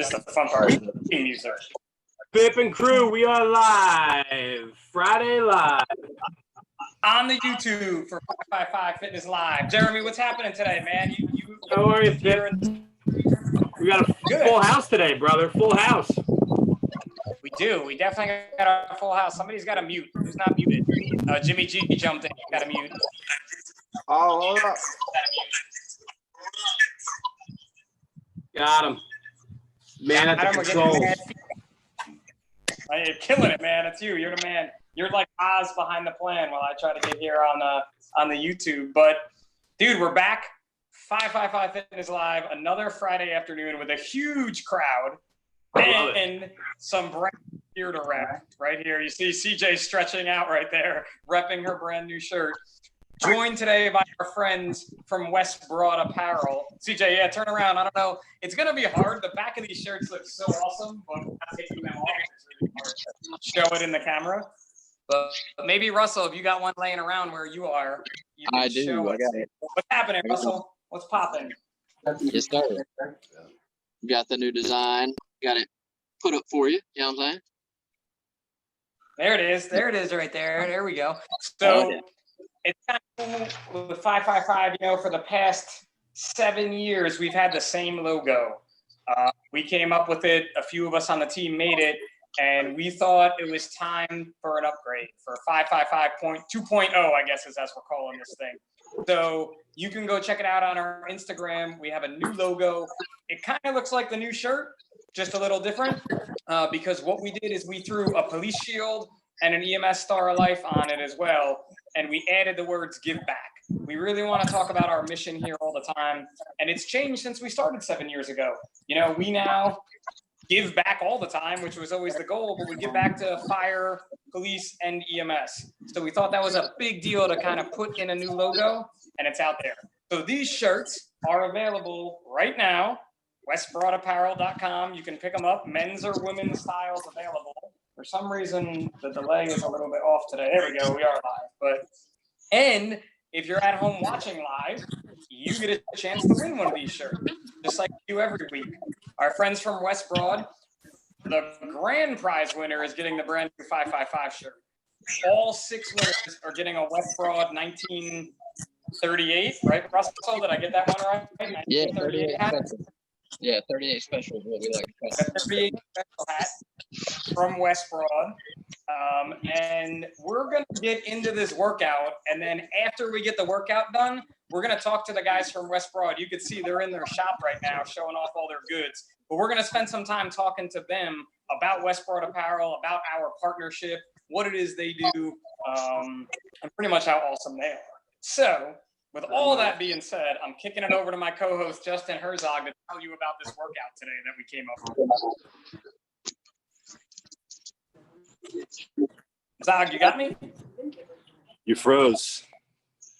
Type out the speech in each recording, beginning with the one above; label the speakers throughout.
Speaker 1: This is the fun part. Theme music.
Speaker 2: Pip and crew, we are live. Friday live.
Speaker 1: On the YouTube for 555 Fitness Live. Jeremy, what's happening today, man?
Speaker 2: How are you, Pip? We got a full house today, brother. Full house.
Speaker 1: We do. We definitely got a full house. Somebody's got to mute. Who's not muted? Jimmy G jumped in. Got to mute.
Speaker 3: Oh, hold up.
Speaker 2: Got him. Man at the controls.
Speaker 1: You're killing it, man. It's you. You're the man. You're like Oz behind the plan while I try to get here on the YouTube. But, dude, we're back. 555 Fitness Live, another Friday afternoon with a huge crowd and some brand gear to rep right here. You see CJ stretching out right there, repping her brand new shirt. Joined today by our friends from West Broad Apparel. CJ, yeah, turn around. I don't know. It's going to be hard. The back of these shirts look so awesome, but not taking them off. It's really hard to show it in the camera. But maybe, Russell, if you got one laying around where you are, you can show it. I got it. What's happening, Russell? What's popping?
Speaker 4: Yes, sir. Got the new design. Got it put up for you. You know what I'm saying?
Speaker 1: There it is. There it is right there. There we go. So it's kind of cool with 555, you know, for the past 7 years, we've had the same logo. We came up with it. A few of us on the team made it. And we thought it was time for an upgrade for 555.2.0, I guess is as we're calling this thing. So you can go check it out on our Instagram. We have a new logo. It kind of looks like the new shirt, just a little different, because what we did is we threw a police shield and an EMS Star of Life on it as well, and we added the words "give back." We really want to talk about our mission here all the time, and it's changed since we started 7 years ago. You know, we now give back all the time, which was always the goal, but we give back to fire, police, and EMS. So we thought that was a big deal to kind of put in a new logo, and it's out there. So these shirts are available right now, westbroadapparel.com. You can pick them up, men's or women's styles available. For some reason, the delay is a little bit off today. There we go, we are live. And if you're at home watching live, you get a chance to win one of these shirts, just like you do every week. Our friends from West Broad, the grand prize winner is getting the brand new 555 shirt. All 6 winners are getting a West Broad 1938, right, Russell? Did I get that one right?
Speaker 4: Yeah, 38 special. Yeah, 38 special is what we like to call it.
Speaker 1: 38 special hat from West Broad. And we're going to get into this workout. And then after we get the workout done, we're going to talk to the guys from West Broad. You can see they're in their shop right now showing off all their goods. But we're going to spend some time talking to them about West Broad Apparel, about our partnership, what it is they do, and pretty much how awesome they are. So with all that being said, I'm kicking it over to my co-host, Justin Herzog, to tell you about this workout today that we came up with. Zog, you got me?
Speaker 5: You froze.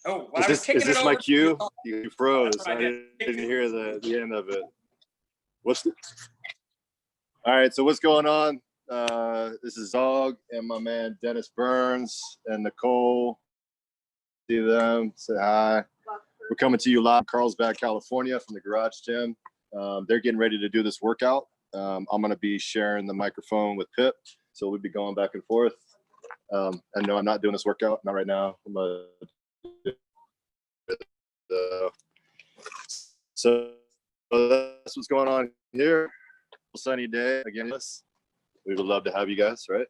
Speaker 1: Oh,
Speaker 5: is this my cue? You froze. I didn't hear the end of it. All right, so what's going on? This is Zog and my man Dennis Burns and Nicole. See them, say hi. We're coming to you live in Carlsbad, California from the Garage Gym. They're getting ready to do this workout. I'm going to be sharing the microphone with Pip, so we'll be going back and forth. And no, I'm not doing this workout, not right now. So that's what's going on here. Sunny day again. We would love to have you guys, right?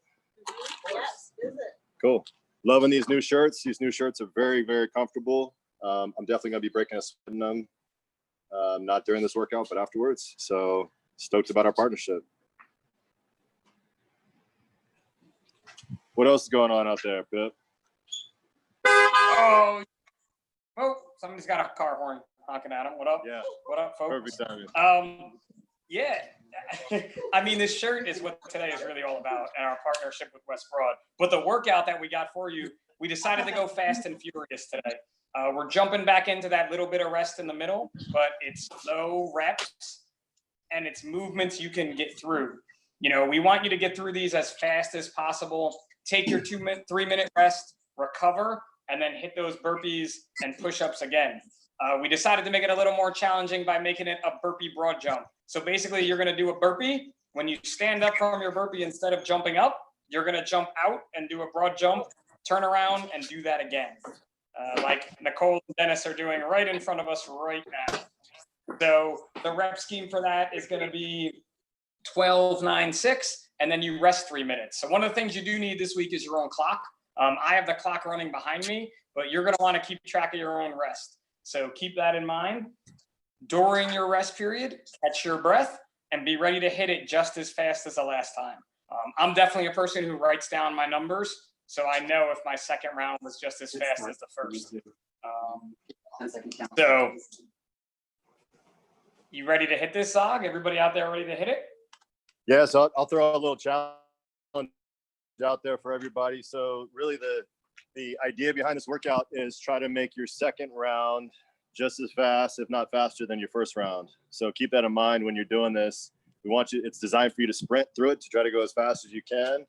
Speaker 6: Yes, visit.
Speaker 5: Cool. Loving these new shirts. These new shirts are very, very comfortable. I'm definitely going to be breaking a sweat in them, not during this workout, but afterwards. So stoked about our partnership. What else is going on out there, Pip?
Speaker 1: Oh, somebody's got a car horn honking at him. What up?
Speaker 5: Yeah.
Speaker 1: What up, folks?
Speaker 5: Perfect timing.
Speaker 1: Yeah. I mean, this shirt is what today is really all about, and our partnership with West Broad. But the workout that we got for you, we decided to go fast and furious today. We're jumping back into that little bit of rest in the middle, but it's low reps and it's movements you can get through. You know, we want you to get through these as fast as possible. Take your 3 minute rest, recover, and then hit those burpees and push-ups again. We decided to make it a little more challenging by making it a burpee broad jump. So basically, you're going to do a burpee. When you stand up from your burpee, instead of jumping up, you're going to jump out and do a broad jump, turn around, and do that again. Like Nicole and Dennis are doing right in front of us right now. So the rep scheme for that is going to be 12, 9, 6, and then you rest 3 minutes. So one of the things you do need this week is your own clock. I have the clock running behind me, but you're going to want to keep track of your own rest. So keep that in mind. During your rest period, catch your breath and be ready to hit it just as fast as the last time. I'm definitely a person who writes down my numbers, so I know if my second round was just as fast as the first. So you ready to hit this, Zog? Everybody out there ready to hit it?
Speaker 5: Yeah, so I'll throw a little challenge out there for everybody. So really the idea behind this workout is try to make your second round just as fast, if not faster than your first round. So keep that in mind when you're doing this. It's designed for you to sprint through it to try to go as fast as you can,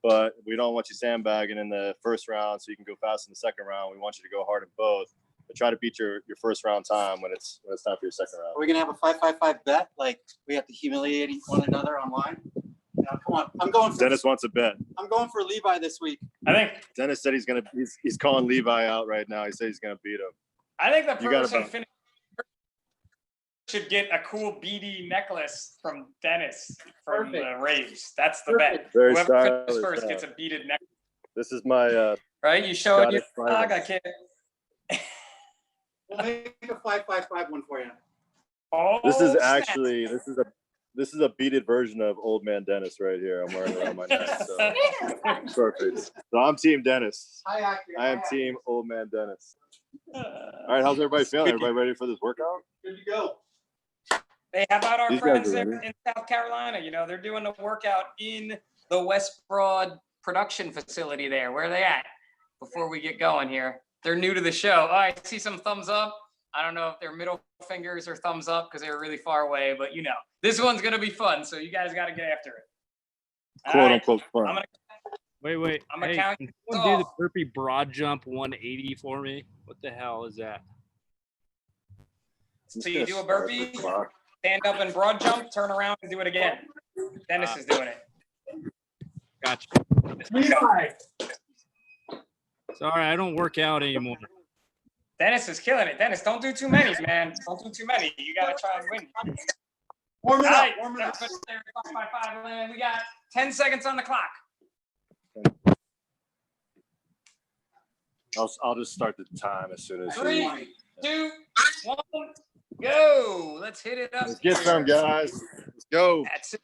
Speaker 5: but we don't want you sandbagging in the first round so you can go fast in the second round. We want you to go hard in both, but try to beat your first round time when it's time for your second round.
Speaker 7: Are we gonna have a 5-5-5 bet? Like we have to humiliate one another online? Now, come on, I'm going for
Speaker 5: Dennis wants a bet.
Speaker 7: I'm going for Levi this week.
Speaker 1: I think
Speaker 5: Dennis said he's calling Levi out right now. He said he's gonna beat him.
Speaker 1: I think the
Speaker 5: You got
Speaker 1: person
Speaker 5: about-
Speaker 1: finishing should get a cool BD necklace from Dennis from the raves. That's the bet.
Speaker 5: Very
Speaker 1: Whoever finishes
Speaker 5: stylish,
Speaker 1: first
Speaker 5: yeah.
Speaker 1: gets a beaded necklace.
Speaker 5: This is my
Speaker 1: Right? You show it your
Speaker 5: Scottish
Speaker 1: dog. I
Speaker 5: finest.
Speaker 1: can't.
Speaker 7: We'll make a 5-5-5 one for you.
Speaker 1: Oh,
Speaker 5: this is
Speaker 1: snap.
Speaker 5: actually this is a beaded version of Old Man Dennis right here. I'm wearing around my neck. So perfect. So I'm Team Dennis. I am Team Old Man Dennis. All right, how's everybody feeling? Everybody ready for this workout?
Speaker 7: Good to go.
Speaker 1: Hey, how about our
Speaker 5: These guys
Speaker 1: friends
Speaker 5: are
Speaker 1: there
Speaker 5: ready.
Speaker 1: in South Carolina? You know, they're doing a workout in the West Broad production facility there. Where are they at? Before we get going here. They're new to the show. Oh, I see some thumbs up. I don't know if they're middle fingers or thumbs up because they were really far away, but you know, this one's going to be fun. So you guys got to get after it. All
Speaker 5: Quote
Speaker 1: right,
Speaker 5: unquote fun.
Speaker 1: I'm gonna
Speaker 8: Wait.
Speaker 1: I'm
Speaker 8: Hey,
Speaker 1: accounting
Speaker 8: can someone do the
Speaker 1: off.
Speaker 8: burpee broad jump 180 for me? What the hell is that?
Speaker 1: So you do a burpee, stand up and broad jump, turn around and do it again. Dennis is doing it.
Speaker 8: Gotcha.
Speaker 1: Levi.
Speaker 8: Sorry, I don't work out anymore.
Speaker 1: Dennis is killing it. Dennis, don't do too many, man. Don't do too many. You got to try and win.
Speaker 7: Warm it
Speaker 1: All
Speaker 7: up.
Speaker 1: right,
Speaker 7: Warm it up.
Speaker 1: by 5, and we got 10 seconds on the clock.
Speaker 5: I'll just start the time as soon as
Speaker 1: 3, 2, 1, go. Let's hit it up.
Speaker 5: Let's get
Speaker 1: here.
Speaker 5: some, guys. Let's go.
Speaker 1: That's it.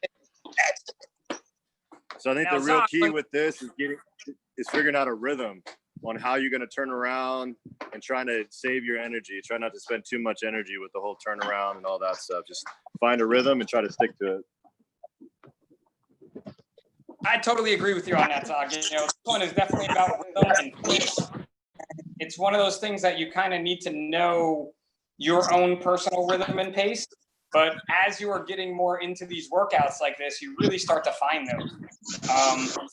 Speaker 5: So I think
Speaker 1: Now,
Speaker 5: the real
Speaker 1: Zach,
Speaker 5: key with this is figuring out a rhythm on how you're going to turn around and trying to save your energy. Try not to spend too much energy with the whole turnaround and all that stuff. Just find a rhythm and try to stick to it.
Speaker 1: I totally agree with you on that, Zog. You know, this one is definitely about rhythm and pace. It's one of those things that you kind of need to know your own personal rhythm and pace. But as you are getting more into these workouts like this, you really start to find those.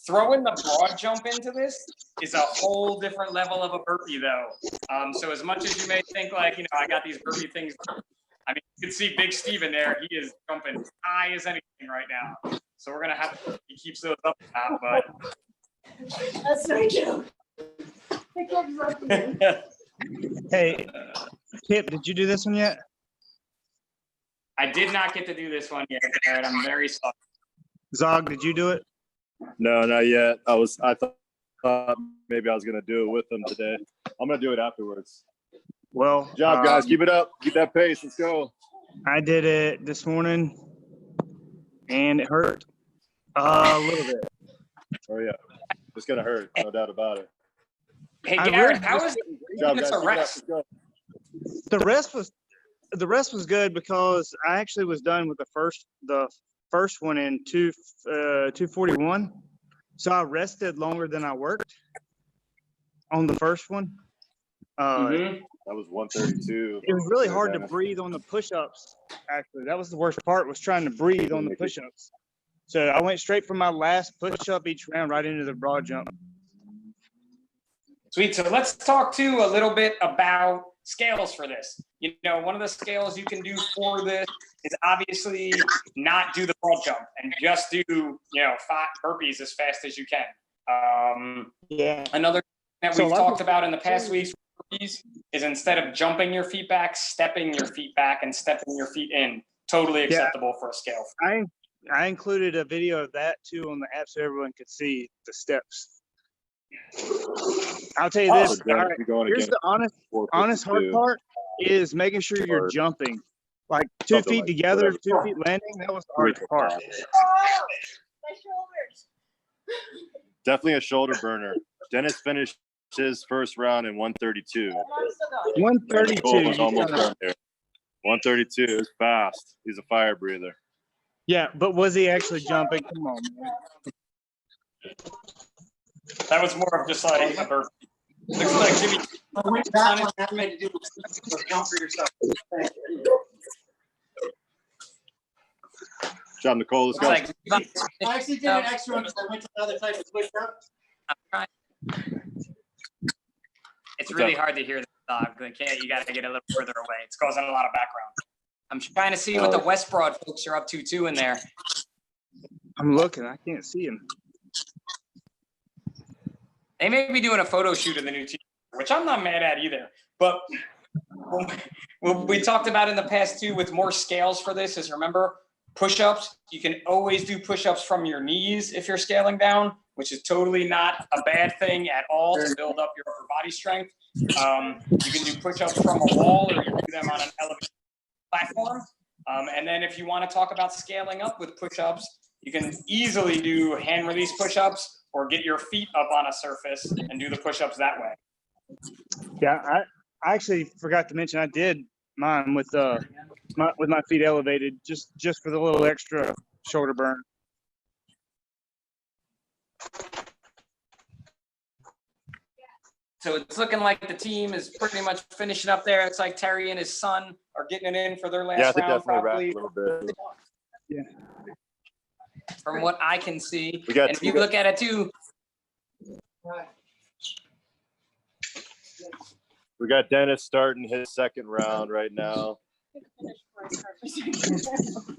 Speaker 1: Throwing the broad jump into this is a whole different level of a burpee, though. So as much as you may think like, you know, I got these burpee things, I mean, you can see Big Steve in there. He is jumping as high as anything right now. So we're going to have, he keeps those up top, but.
Speaker 6: That's no joke.
Speaker 9: Hey, Kip, did you do this one yet?
Speaker 1: I did not get to do this one yet, Jared. I'm very sorry.
Speaker 9: Zog, did you do it?
Speaker 5: No, not yet. I thought maybe I was going to do it with them today. I'm going to do it afterwards.
Speaker 9: Well,
Speaker 5: Good job, guys. Keep it up. Keep that pace. Let's go.
Speaker 9: I did it this morning, and it hurt a little bit.
Speaker 5: Oh, yeah. It's going to hurt. No doubt about it.
Speaker 1: Hey,
Speaker 9: I
Speaker 1: Garrett,
Speaker 9: really
Speaker 1: how is
Speaker 5: Good job,
Speaker 1: it's
Speaker 5: guys.
Speaker 1: a
Speaker 5: Keep it up.
Speaker 1: rest?
Speaker 5: Let's go.
Speaker 9: The rest was good because I actually was done with the first one in 241. So I rested longer than I worked on the first one.
Speaker 1: Mhm.
Speaker 5: That was 132.
Speaker 9: It was really hard to
Speaker 5: Dennis.
Speaker 9: breathe on the push-ups. Actually, that was the worst part, was trying to breathe on the push-ups. So I went straight from my last push-up each round right into the broad jump.
Speaker 1: Sweet. So let's talk too a little bit about scales for this. You know, one of the scales you can do for this is obviously not do the broad jump and just do, you know, 5 burpees as fast as you can.
Speaker 9: Yeah.
Speaker 1: Another thing that
Speaker 9: So
Speaker 1: we've
Speaker 9: a lot of
Speaker 1: talked about in the past weeks is instead of jumping your feet back, stepping your feet back and stepping your feet in. Totally acceptable for a scale.
Speaker 9: I included a video of that too on the app so everyone could see the steps. I'll tell you this.
Speaker 5: So Dennis,
Speaker 9: All right,
Speaker 5: you're going
Speaker 9: here's
Speaker 5: against
Speaker 9: the honest hard
Speaker 5: 452.
Speaker 9: part is making sure you're
Speaker 5: Or
Speaker 9: jumping. Like 2
Speaker 5: something
Speaker 9: feet
Speaker 5: like
Speaker 9: together,
Speaker 5: whatever.
Speaker 9: 2 feet landing. That was the hardest part.
Speaker 6: My shoulders.
Speaker 5: Definitely a shoulder burner. Dennis finished his first round in 132.
Speaker 9: 132.
Speaker 5: Cole was
Speaker 9: you
Speaker 5: almost
Speaker 9: kinda-
Speaker 5: done there. 132 is fast. He's a fire breather.
Speaker 9: Yeah, but was he actually jumping? Come on, man.
Speaker 1: That was more of just like a burpee. Looks like Jimmy.
Speaker 7: That's what I made to do was jump for yourself.
Speaker 5: Job, Nicole. Let's
Speaker 1: Looks
Speaker 5: go.
Speaker 1: like
Speaker 7: I actually did an extra one because I went to another type of push up.
Speaker 1: I'm trying. It's really hard to hear the dog. You got to get a little further away. It's causing a lot of background. I'm trying to see what the West Broad folks are up to too in there.
Speaker 9: I'm looking. I can't see him.
Speaker 1: They may be doing a photo shoot of the new team, which I'm not mad at either. But what we talked about in the past too with more scales for this is, remember, push-ups. You can always do push-ups from your knees if you're scaling down, which is totally not a bad thing at all to build up your upper body strength. You can do push-ups from a wall, or you can do them on an elevated platform. And then if you want to talk about scaling up with push-ups, you can easily do hand release push-ups or get your feet up on a surface and do the push-ups that way.
Speaker 9: Yeah, I actually forgot to mention I did mine with my feet elevated just for the little extra shoulder burn.
Speaker 1: So it's looking like the team is pretty much finishing up there. It's like Terry and his son are getting it in for their last
Speaker 5: Yeah, I think
Speaker 1: round,
Speaker 5: definitely
Speaker 1: probably,
Speaker 5: wrapped a little bit.
Speaker 9: Yeah.
Speaker 1: from what I can see.
Speaker 5: We got-
Speaker 1: And if you look at it too,
Speaker 5: We got Dennis starting his second round right now.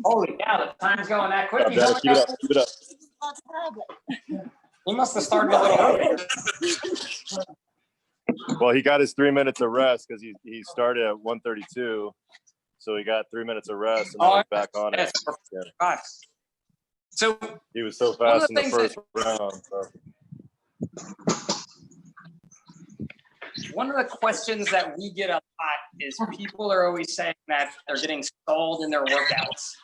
Speaker 1: holy cow, the time's going that quick.
Speaker 5: Job, Dennis, keep it up. Keep it up.
Speaker 1: He must have started a little early.
Speaker 5: Well, he got his 3 minutes of rest because he started at 132, so he got 3 minutes of rest and now he's back on it. Yeah.
Speaker 1: Five. So
Speaker 5: He was so
Speaker 1: One of
Speaker 5: fast
Speaker 1: the
Speaker 5: in the
Speaker 1: things
Speaker 5: first round. So.
Speaker 1: one of the questions that we get a lot is people are always saying that they're getting stalled in their workouts.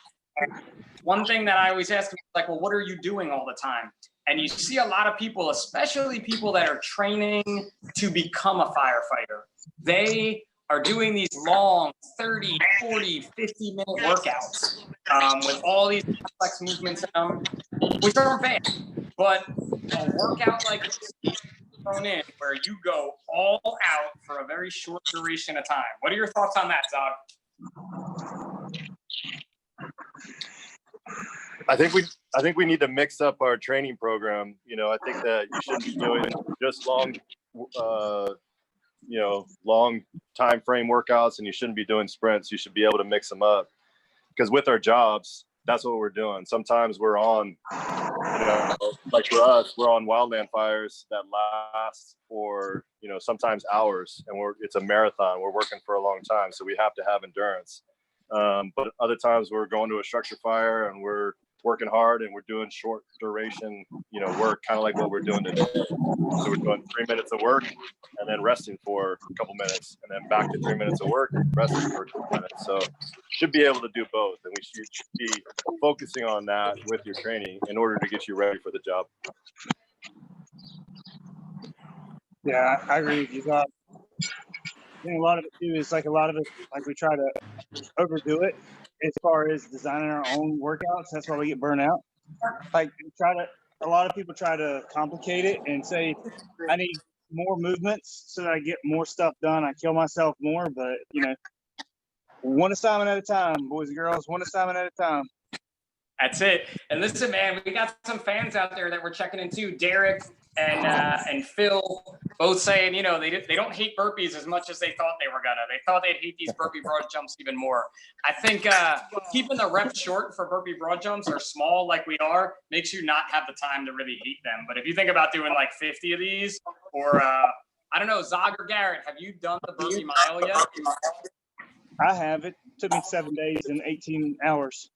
Speaker 1: One thing that I always ask them is like, well, what are you doing all the time? And you see a lot of people, especially people that are training to become a firefighter. They are doing these long 30, 40, 50-minute workouts with all these complex movements in them, which aren't bad. But a workout like this needs to be thrown in where you go all out for a very short duration of time. What are your thoughts on that, Zog?
Speaker 5: I think we need to mix up our training program. You know, I think that you shouldn't be doing just long time frame workouts, and you shouldn't be doing sprints. You should be able to mix them up, because with our jobs, that's what we're doing. Sometimes we're on, like for us, we're on wildland fires that last for, sometimes hours, and it's a marathon. We're working for a long time, so we have to have endurance. But other times we're going to a structure fire and we're working hard and we're doing short duration, work, kind of like what we're doing today. So we're doing 3 minutes of work and then resting for a couple minutes, and then back to 3 minutes of work, resting for a couple minutes. So should be able to do both, and we should be focusing on that with your training in order to get you ready for the job.
Speaker 9: Yeah, I agree with you, Bob. I think a lot of it too is like we try to overdo it as far as designing our own workouts. That's why we get burnt out. A lot of people try to complicate it and say, I need more movements so that I get more stuff done. I kill myself more, but one assignment at a time, boys and girls, one assignment at a time.
Speaker 1: That's it. And listen, man, we got some fans out there that we're checking in too. Derek and Phil both saying, you know, they don't hate burpees as much as they thought they were gonna. They thought they'd hate these burpee broad jumps even more. I think keeping the reps short for burpee broad jumps or small like we are makes you not have the time to really hate them. But if you think about doing like 50 of these, or I don't know, Zog or Garrett, have you done the burpee mile yet?
Speaker 9: I have. It took me 7 days and 18 hours.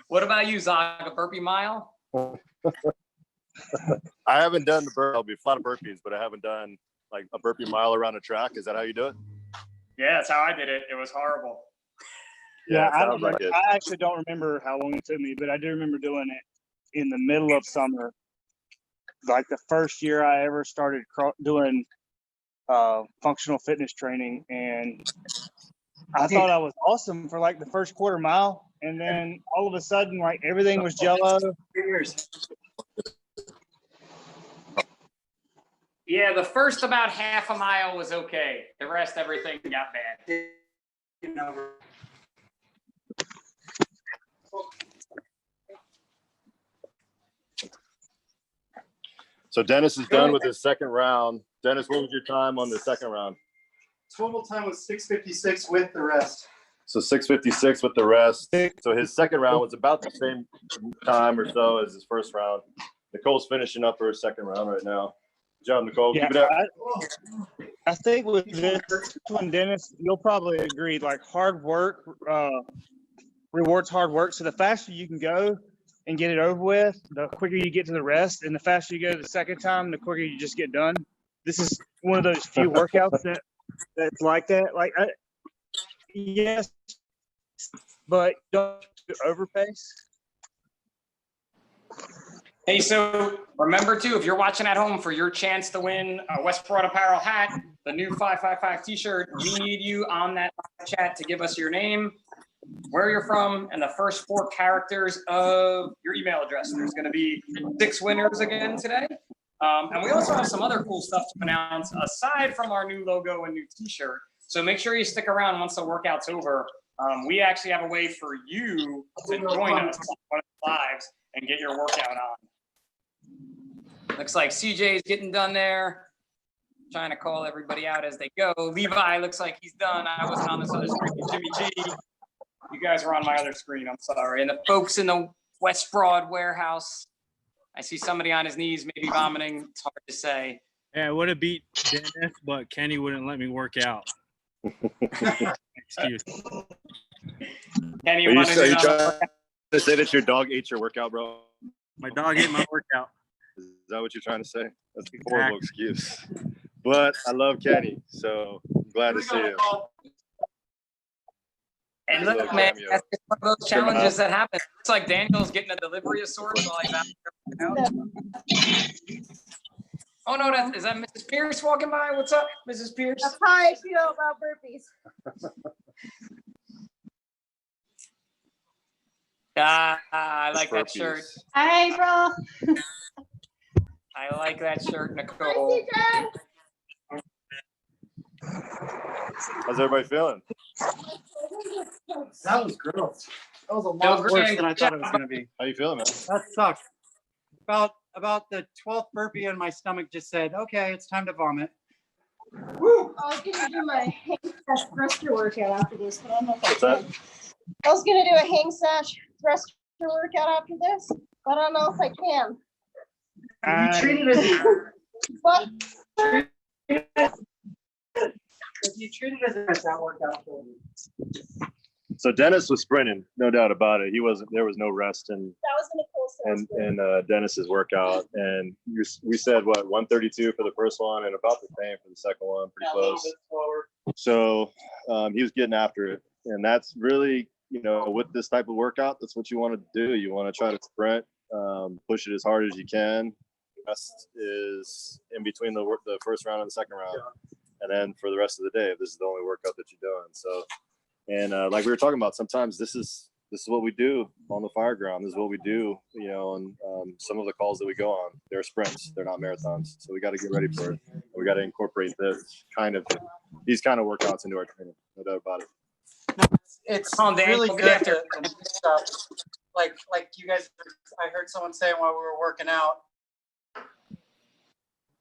Speaker 1: What about you, Zog? A burpee mile?
Speaker 5: I haven't done the burpee. I'll be a lot of burpees, but I haven't done like a burpee mile around a track. Is that how you do it?
Speaker 1: Yeah, that's how I did it. It was horrible.
Speaker 9: Yeah,
Speaker 5: it
Speaker 9: I
Speaker 5: sounds
Speaker 9: don't.
Speaker 5: like it.
Speaker 9: I actually don't remember how long it took me, but I do remember doing it in the middle of summer, like the first year I ever started doing functional fitness training, and I thought I was awesome for like the first quarter mile, and then all of a sudden, like everything was jello.
Speaker 1: Yeah, the first about half a mile was okay. The rest, everything got bad.
Speaker 5: So Dennis is done with his second round. Dennis, what was your time on the second round?
Speaker 7: Total time was 6:56 with the rest.
Speaker 5: So 6:56 with the rest. So his second round was about the same time or so as his first round. Nicole's finishing up her second round right now. Good job, Nicole.
Speaker 9: Yeah,
Speaker 5: Keep it up.
Speaker 9: I think with this one, Dennis, you'll probably agree. Like hard work rewards hard work. So the faster you can go and get it over with, the quicker you get to the rest, and the faster you go the second time, the quicker you just get done. This is one of those few workouts that's like that. Like, yes, but don't overpace.
Speaker 1: Hey, so remember too, if you're watching at home, for your chance to win a West Broad Apparel hat, the new 555 t-shirt, we need you on that chat to give us your name, where you're from, and the first 4 characters of your email address. There's going to be 6 winners again today. And we also have some other cool stuff to announce aside from our new logo and new t-shirt. So make sure you stick around once the workout's over. We actually have a way for you to join us on one of the lives and get your workout on. Looks like CJ's getting done there. Trying to call everybody out as they go. Levi looks like he's done. I wasn't on this other screen. Jimmy G. You guys were on my other screen. I'm sorry. And the folks in the West Broad warehouse. I see somebody on his knees, maybe vomiting. It's hard to say.
Speaker 8: Yeah, I would have beat Dennis, but Kenny wouldn't let me work out. Excuse.
Speaker 1: Kenny,
Speaker 5: Are you
Speaker 1: wanted to
Speaker 5: trying to say that your dog ate your workout, bro?
Speaker 8: My dog ate my workout.
Speaker 5: Is that what you're trying to say? That's a horrible excuse. But I love Kenny, so I'm glad to see him.
Speaker 1: And look, man, that's just one of those challenges that happen. It's like Daniel's getting a delivery of sorts while he's out there. Oh, no, is that Mrs. Pierce walking by? What's up, Mrs. Pierce?
Speaker 6: That's how I feel about burpees.
Speaker 1: I like that shirt.
Speaker 6: Hi, bro.
Speaker 1: I like that shirt,
Speaker 6: Hi,
Speaker 1: Nicole.
Speaker 6: CJ.
Speaker 5: How's everybody feeling?
Speaker 7: That was gross. That was a
Speaker 1: Bill
Speaker 7: lot worse
Speaker 1: Green,
Speaker 7: than I thought it was going to be.
Speaker 5: How you feeling, man?
Speaker 7: That sucked. About the 12th burpee and my stomach just said, okay, it's time to vomit.
Speaker 6: Woo! I was gonna do my hang sash thruster workout after this, but I don't know if I
Speaker 5: What's that?
Speaker 6: can. I was gonna do a hang sash thruster workout after this, but I don't know if I can.
Speaker 7: You treated it
Speaker 6: What?
Speaker 7: if you treated it as that workout for you.
Speaker 5: So Dennis was sprinting, no doubt about it. He wasn't. There was no rest in
Speaker 6: That was Nicole's
Speaker 5: Dennis's workout, and we said what 132 for the first one, and about the same for the second one, pretty
Speaker 7: A little
Speaker 5: close.
Speaker 7: bit slower.
Speaker 5: So he was getting after it, and that's really, you know, with this type of workout, that's what you want to do. You want to try to sprint, push it as hard as you can. Rest is in between the first round and the second round, and then for the rest of the day, this is the only workout that you're doing. So, and like we were talking about, sometimes this is what we do on the fire ground. This is what we do, you know, and some of the calls that we go on, they're sprints, they're not marathons. So we got to get ready for it. We got to incorporate these kind of workouts into our training, no doubt about it.
Speaker 7: It's
Speaker 1: Come on, Dan,
Speaker 7: really
Speaker 1: we'll
Speaker 7: good
Speaker 1: get
Speaker 7: to mix up. Like you guys, I heard someone say while we were working out,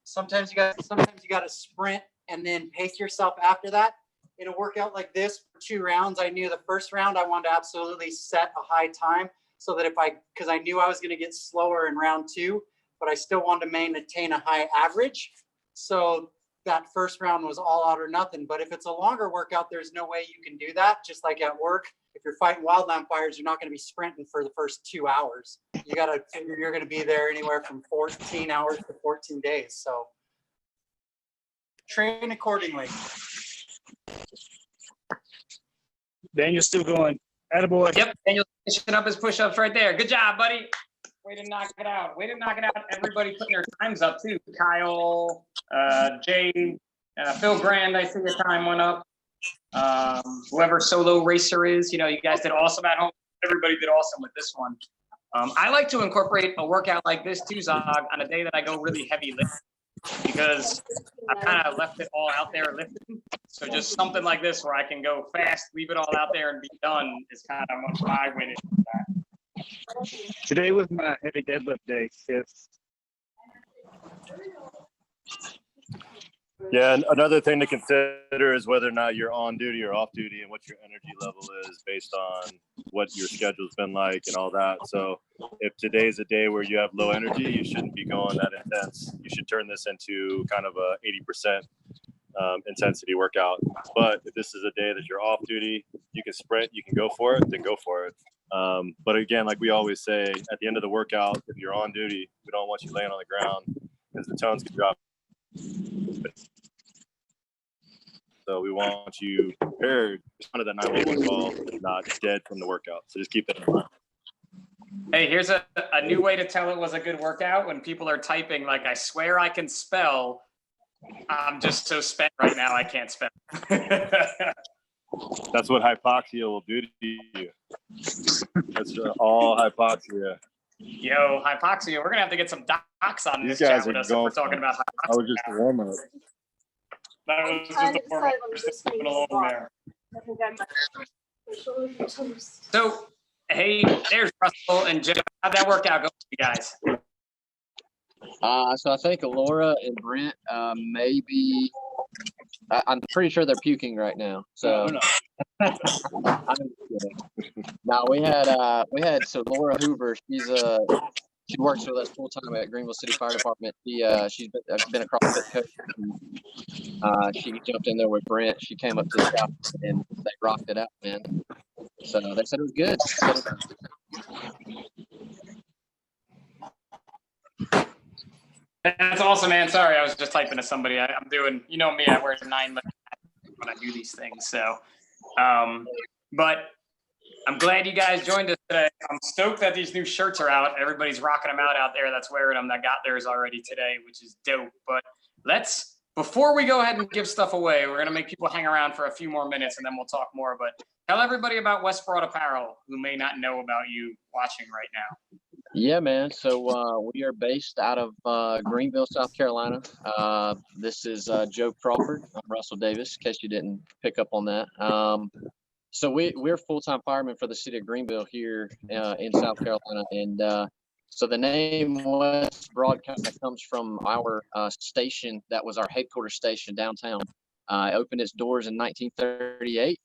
Speaker 7: sometimes you got to sprint and then pace yourself after that. In a workout like this for 2 rounds, I knew the first round I wanted to absolutely set a high time so that because I knew I was going to get slower in round 2, but I still wanted to maintain a high average. So that first round was all out or nothing. But if it's a longer workout, there's no way you can do that. Just like at work, if you're fighting wildland fires, you're not going to be sprinting for the first 2 hours. You got to figure you're going to be there anywhere from 14 hours to 14 days. So train accordingly.
Speaker 9: Daniel's still going. Attaboy.
Speaker 1: Yep, Daniel's finishing up his push-ups right there. Good job, buddy. Way to knock it out. Way to knock it out. Everybody putting their times up too. Kyle, Jay, Phil Grand, I see your time went up. Whoever solo racer is, you guys did awesome at home. Everybody did awesome with this one. I like to incorporate a workout like this too, Zog, on a day that I go really heavy lifting, because I kind of left it all out there lifting. So just something like this where I can go fast, leave it all out there and be done is kind of my way to do that.
Speaker 9: Today was my heavy deadlift day. Yes.
Speaker 5: Yeah, and another thing to consider is whether or not you're on duty or off duty and what your energy level is based on what your schedule's been like and all that. So if today's a day where you have low energy, you shouldn't be going that intense. You should turn this into kind of a 80% intensity workout. But if this is a day that you're off duty, you can sprint, you can go for it, then go for it. But again, like we always say, at the end of the workout, if you're on duty, we don't want you laying on the ground because the tones can drop. So we want you prepared under that 911 call, not dead from the workout. So just keep that in mind.
Speaker 1: Hey, here's a new way to tell it was a good workout when people are typing like, I swear I can spell. I'm just so spent right now, I can't spell.
Speaker 5: That's what hypoxia will do to you. That's all hypoxia.
Speaker 1: Yo, hypoxia, we're going to have to get some docs on
Speaker 5: These
Speaker 1: this
Speaker 5: guys
Speaker 1: chat with
Speaker 5: are
Speaker 1: us if we're talking about
Speaker 5: I was just a warm up.
Speaker 1: That was just a warm-up, just moving along there. So, hey, there's Russell and Joe. How'd that work out go for you guys?
Speaker 4: So I think Laura and Brent maybe. I'm pretty sure they're puking right now. So I'm just kidding. No, we had so Laura Hoover. She works with us full time at Greenville City Fire Department. She's been a CrossFit coach. She jumped in there with Brent. She came up to the shop and they rocked it out, man. So they said it was good.
Speaker 1: That's awesome, man. Sorry, I was just typing to somebody. I'm doing, you know me, I wear 9 when I do these things. So, but I'm glad you guys joined us today. I'm stoked that these new shirts are out. Everybody's rocking them out there that's wearing them, that got theirs already today, which is dope. But before we go ahead and give stuff away, we're going to make people hang around for a few more minutes and then we'll talk more. But tell everybody about West Broad Apparel who may not know about you watching right now.
Speaker 4: Yeah, man. So we are based out of Greenville, South Carolina. This is Joe Crawford. I'm Russell Davis, in case you didn't pick up on that. So we're full-time firemen for the city of Greenville here in South Carolina. And so the name West Broad kind of comes from our station that was our headquarters station downtown. It opened its doors in 1938.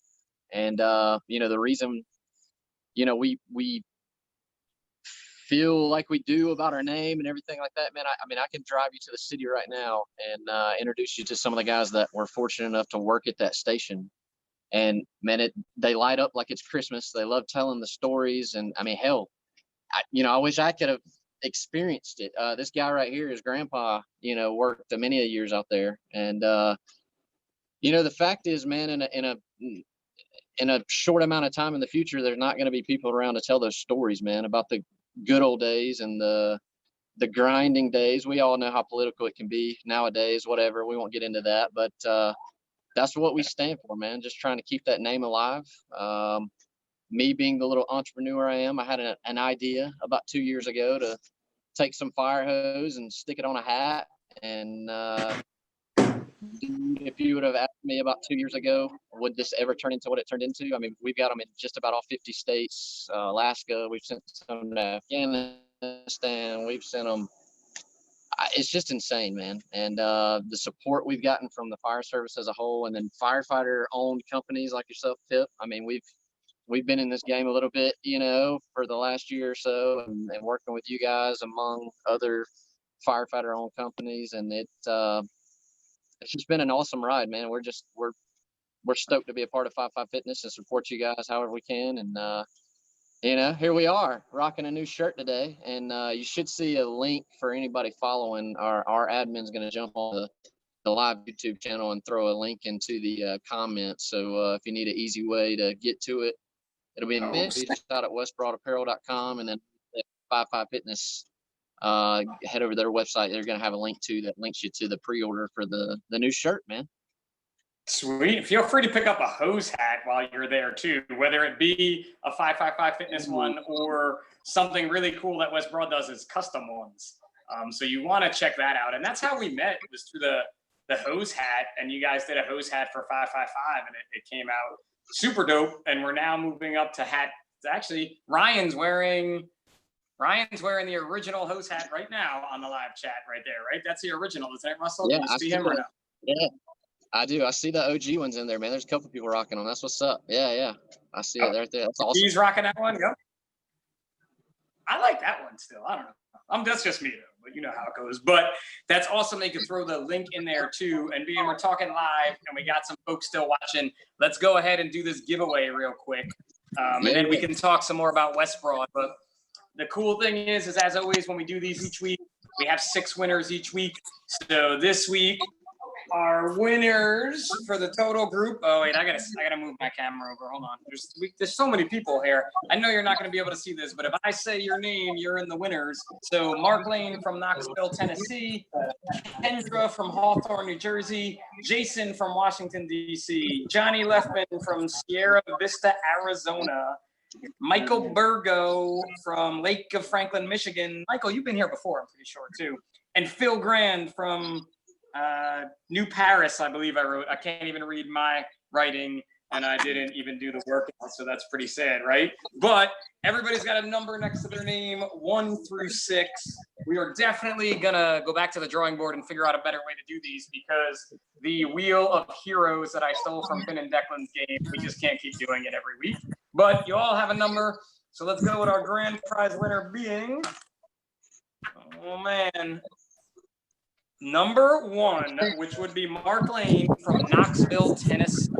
Speaker 4: And, the reason, we feel like we do about our name and everything like that, man. I can drive you to the city right now and introduce you to some of the guys that were fortunate enough to work at that station. And man, they light up like it's Christmas. They love telling the stories. And hell, I wish I could have experienced it. This guy right here, his grandpa, worked many years out there. And, the fact is, man, in a short amount of time in the future, there's not going to be people around to tell those stories, man, about the good old days and the grinding days. We all know how political it can be nowadays, whatever. We won't get into that, but that's what we stand for, man. Just trying to keep that name alive. Me being the little entrepreneur I am, I had an idea about 2 years ago to take some fire hose and stick it on a hat. And if you would have asked me about 2 years ago, would this ever turn into what it turned into? We've got them in just about all 50 states, Alaska. We've sent some to Afghanistan. We've sent them. it's just insane, man. And the support we've gotten from the fire service as a whole, and then firefighter owned companies like yourself, Pip. I mean, we've been in this game a little bit, you know, for the last year or so, and working with you guys among other firefighter owned companies. And it's just been an awesome ride, man. We're stoked to be a part of 5-5 Fitness and support you guys however we can. And you know, here we are rocking a new shirt today, and you should see a link for anybody following. Our admin's going to jump on the live YouTube channel and throw a link into the comments. So if you need an easy way to get to it, it'll be in the video just out at westbroadapparel.com, and then 5-5 Fitness. Head over to their website. They're going to have a link that links you to the pre-order for the new shirt, man.
Speaker 1: Sweet. Feel free to pick up a hose hat while you're there too, whether it be a 555 Fitness one or something really cool that West Broad does is custom ones. So you want to check that out. And that's how we met, was through the hose hat. And you guys did a hose hat for 555, and it came out super dope. And we're now moving up to hat. Actually, Ryan's wearing the original hose hat right now on the live chat right there, right? That's the original, isn't it, Russell?
Speaker 4: Yeah,
Speaker 1: I see him right now.
Speaker 4: Yeah. I do. I see the OG ones in there, man. There's a couple people rocking them. That's what's up. Yeah. I see it right there. That's awesome.
Speaker 1: He's rocking that one. Yep. I like that one still. I don't know. That's just me though, but you know how it goes. But that's awesome. They can throw the link in there too. And being we're talking live and we got some folks still watching, let's go ahead and do this giveaway real quick. And then we can talk some more about West Broad. But the cool thing is as always, when we do these each week, we have 6 winners each week. So this week, our winners for the total group. Oh wait, I gotta move my camera over. Hold on. There's so many people here. I know you're not gonna be able to see this, but if I say your name, you're in the winners. So Mark Lane from Knoxville, Tennessee, Kendra from Hawthorne, New Jersey, Jason from Washington, D.C., Johnny Leffman from Sierra Vista, Arizona, Michael Burgo from Lake of Franklin, Michigan. Michael, you've been here before, I'm pretty sure too. And Phil Grand from New Paris, I believe I wrote. I can't even read my writing, and I didn't even do the workout, so that's pretty sad, right? But everybody's got a number next to their name, 1 through 6. We are definitely gonna go back to the drawing board and figure out a better way to do these, because the wheel of heroes that I stole from Finn and Declan's game, we just can't keep doing it every week. But you all have a number, so let's go with our grand prize winner being, oh man, number 1, which would be Mark Lane from Knoxville, Tennessee.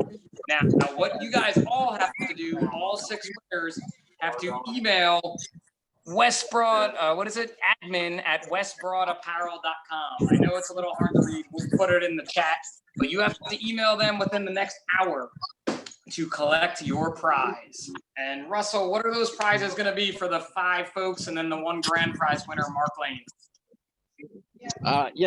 Speaker 1: Now, what you guys all have to do, all 6 winners, have to email Westbroad, admin at westbroadapparel.com. I know it's a little hard to read. We'll put it in the chat, but you have to email them within the next hour to collect your prize. And Russell, what are those prizes going to be for the 5 folks and then the 1 grand prize winner, Mark Lane?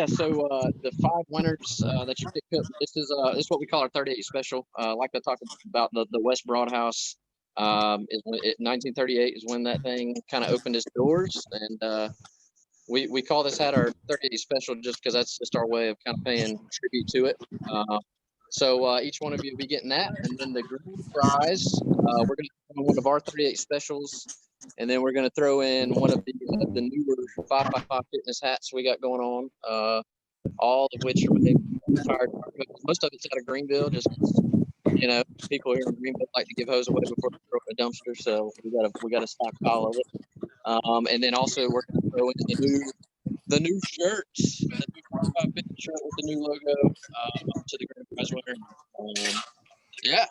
Speaker 4: So the 5 winners that you picked up, this is what we call our 38 special. Like I talked about, the West Broad House is when 1938 is when that thing kind of opened its doors, and we call this hat our 38 special just because that's just our way of kind of paying tribute to it. So each one of you will be getting that, and then the grand prize, we're going to have one of our 38 specials. And then we're going to throw in one of the newer 5x5 Fitness hats we got going on, all of which are retired. Most of it's out of Greenville, just, you know, people here in Greenville like to give hose away before they throw in a dumpster, so we got a stockpile of it. And then also we're going to throw in the new shirts, the new 5x5 Fitness shirt with the new logo to the grand prize winner. Yeah.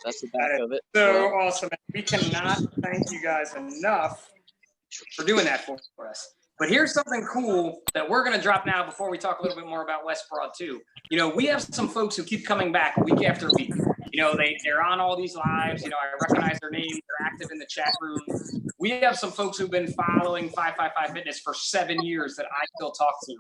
Speaker 4: That's the back of it.
Speaker 1: So awesome. We cannot thank you guys enough for doing that for us. But here's something cool that we're going to drop now before we talk a little bit more about West Broad too. You know, we have some folks who keep coming back week after week. You know, they're on all these lives. You know, I recognize their names. They're active in the chat room. We have some folks who've been following 555 Fitness for 7 years that I still talk to.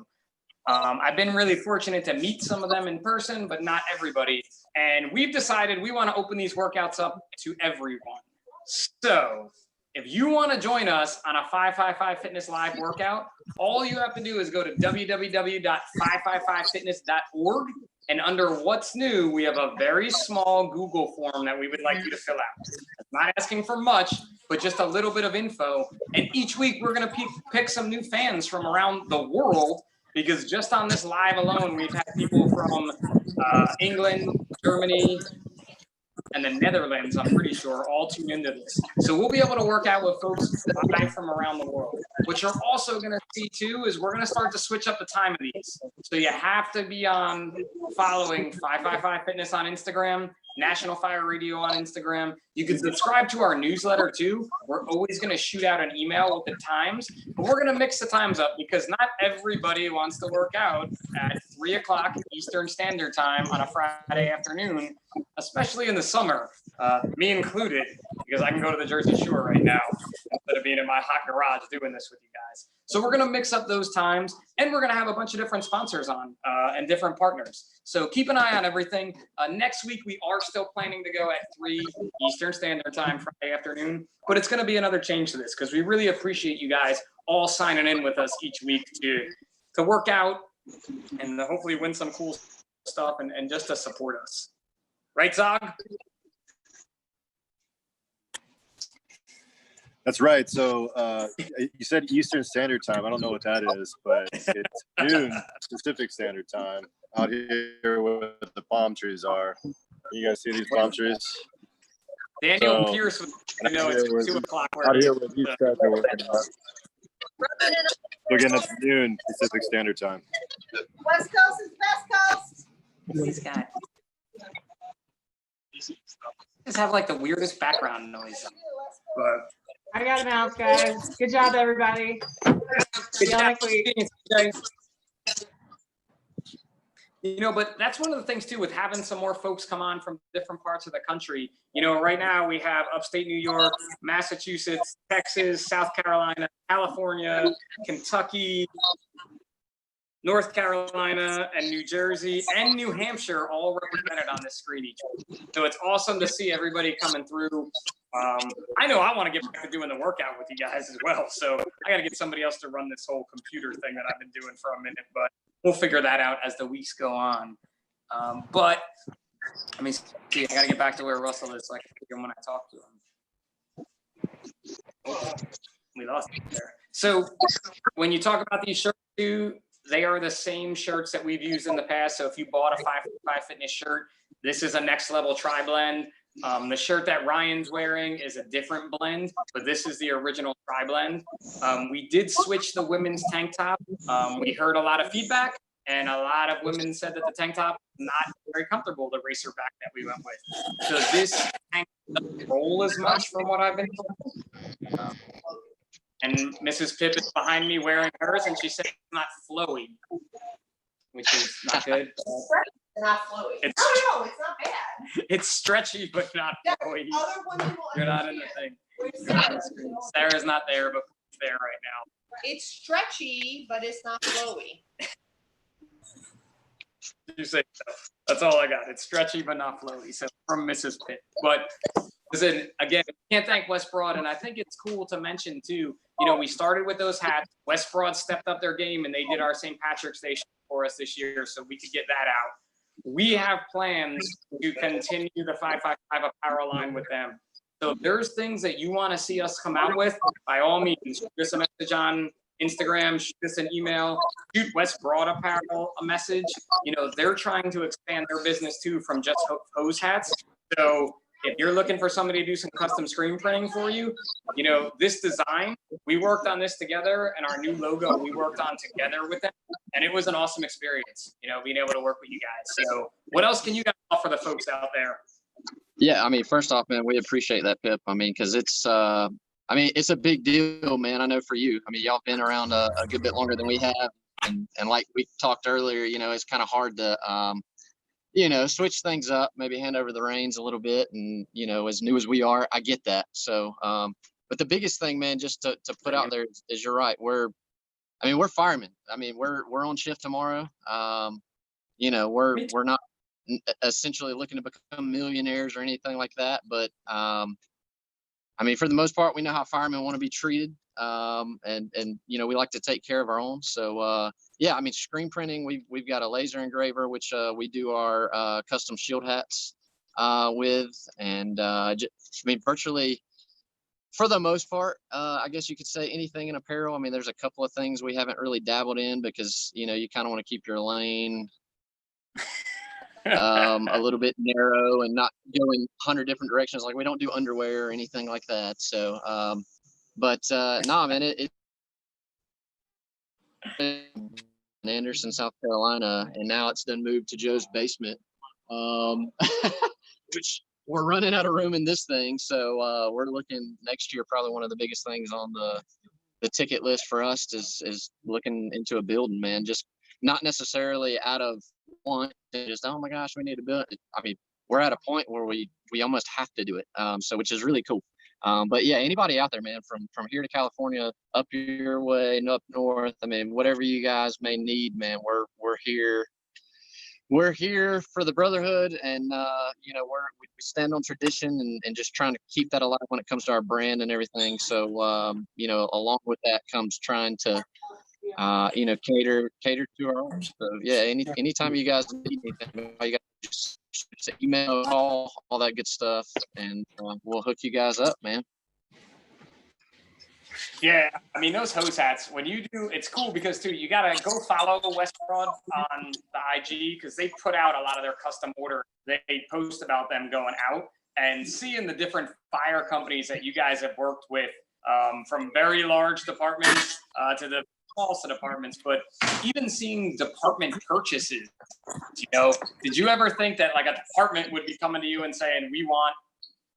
Speaker 1: I've been really fortunate to meet some of them in person, but not everybody. And we've decided we want to open these workouts up to everyone. So if you want to join us on a 555 Fitness live workout, all you have to do is go to www.555fitness.org. And under what's new, we have a very small Google form that we would like you to fill out. It's not asking for much. but just a little bit of info. And each week we're going to pick some new fans from around the world, because just on this live alone, we've had people from England, Germany, and the Netherlands, I'm pretty sure, all tune into this. So we'll be able to work out with folks live from around the world. What you're also going to see too is we're going to start to switch up the time of these. So you have to be on following 555 Fitness on Instagram, National Fire Radio on Instagram. You can subscribe to our newsletter too. We're always going to shoot out an email with the times, but we're going to mix the times up because not everybody wants to work out at 3 o'clock Eastern Standard Time on a Friday afternoon, especially in the summer, me included, because I can go to the Jersey Shore right now instead of being in my hot garage doing this with you guys. So we're going to mix up those times, and we're going to have a bunch of different sponsors on and different partners. So keep an eye on everything. Next week, we are still planning to go at 3 Eastern Standard Time Friday afternoon, but it's going to be another change to this because we really appreciate you guys all signing in with us each week to work out and hopefully win some cool stuff and just to support us. Right, Zog?
Speaker 5: That's right. So you said Eastern Standard Time. I don't know what that is, but it's noon Pacific Standard Time out here where the palm trees are. You guys see these palm trees?
Speaker 1: Daniel Pierce, it's 2 o'clock.
Speaker 5: Out here where these guys are working out. So again, that's noon Pacific Standard Time.
Speaker 6: West Coast is best coast.
Speaker 1: These guys just have like the weirdest background noise. But
Speaker 10: I got a mouse, guys. Good job, everybody.
Speaker 1: good job. But that's one of the things too with having some more folks come on from different parts of the country. Right now we have upstate New York, Massachusetts, Texas, South Carolina, California, Kentucky, North Carolina, and New Jersey, and New Hampshire all represented on this screen each week. So it's awesome to see everybody coming through. I know I want to get back to doing the workout with you guys as well. So I got to get somebody else to run this whole computer thing that I've been doing for a minute, but we'll figure that out as the weeks go on. But let me see, I got to get back to where Russell is so I can pick him when I talk to him. Oh, we lost him there. So when you talk about these shirts too, they are the same shirts that we've used in the past. So if you bought a 555 Fitness shirt, this is a next level tri-blend. The shirt that Ryan's wearing is a different blend, but this is the original tri-blend. We did switch the women's tank top. We heard a lot of feedback, and a lot of women said that the tank top was not very comfortable, the racer back that we went with. So this tank doesn't roll as much from what I've been told. And Mrs. Pip is behind me wearing hers, and she said it's not flowy, which is not good.
Speaker 6: Not flowy. No, it's not bad.
Speaker 1: It's stretchy, but not flowy.
Speaker 6: Other women will
Speaker 1: You're not in the thing. You're not on the screen. Sarah's not there, but it's there right now.
Speaker 6: It's stretchy, but it's not flowy.
Speaker 1: You say so. That's all I got. It's stretchy, but not flowy. So from Mrs. Pitt. But listen, again, can't thank West Broad, and I think it's cool to mention too. We started with those hats. West Broad stepped up their game, and they did our St. Patrick's Day for us this year, so we could get that out. We have plans to continue the 555 apparel line with them. So if there's things that you want to see us come out with, by all means, shoot us a message on Instagram, shoot us an email, shoot West Broad Apparel a message. They're trying to expand their business too from just hose hats. So if you're looking for somebody to do some custom screen printing for you, this design, we worked on this together, and our new logo we worked on together with them. And it was an awesome experience, being able to work with you guys. So what else can you guys offer the folks out there?
Speaker 4: Yeah, first off, man, we appreciate that, Pip. Because it's a big deal, man. I know for you. Y'all been around a good bit longer than we have. And like we talked earlier, it's kind of hard to, switch things up, maybe hand over the reins a little bit. And, as new as we are, I get that. So, but the biggest thing, man, just to put out there is you're right. We're firemen. We're on shift tomorrow. We're not essentially looking to become millionaires or anything like that. But, for the most part, we know how firemen want to be treated. And we like to take care of our own. So, screen printing, we've got a laser engraver, which, we do our, custom shield hats, with, and, virtually For the most part, I guess you could say anything in apparel. I mean, there's a couple of things we haven't really dabbled in because, you know, you kind of want to keep your lane a little bit narrow and not going 100 different directions. Like we don't do underwear or anything like that. So, nah, man, in Anderson, South Carolina, and now it's done moved to Joe's basement, which we're running out of room in this thing. So we're looking next year. Probably one of the biggest things on the ticket list for us is looking into a building, man. Just not necessarily out of want, just oh my gosh, we need to build. I mean, we're at a point where we almost have to do it. So which is really cool. But yeah, anybody out there, man, from here to California, up your way and up north, I mean, whatever you guys may need, man, we're here. We're here for the brotherhood, and you know, we stand on tradition and just trying to keep that alive when it comes to our brand and everything. So you know, along with that comes trying to you know, cater to our owners. So yeah, anytime you guys need anything, you guys just email, call, all that good stuff, and we'll hook you guys up, man.
Speaker 1: Yeah, I mean those hose hats. When you do, it's cool because too, you gotta go follow West Broad on the IG because they put out a lot of their custom order. They post about them going out and seeing the different fire companies that you guys have worked with, from very large departments to the smallest departments, but even seeing department purchases. You know, did you ever think that like a department would be coming to you and saying, "We want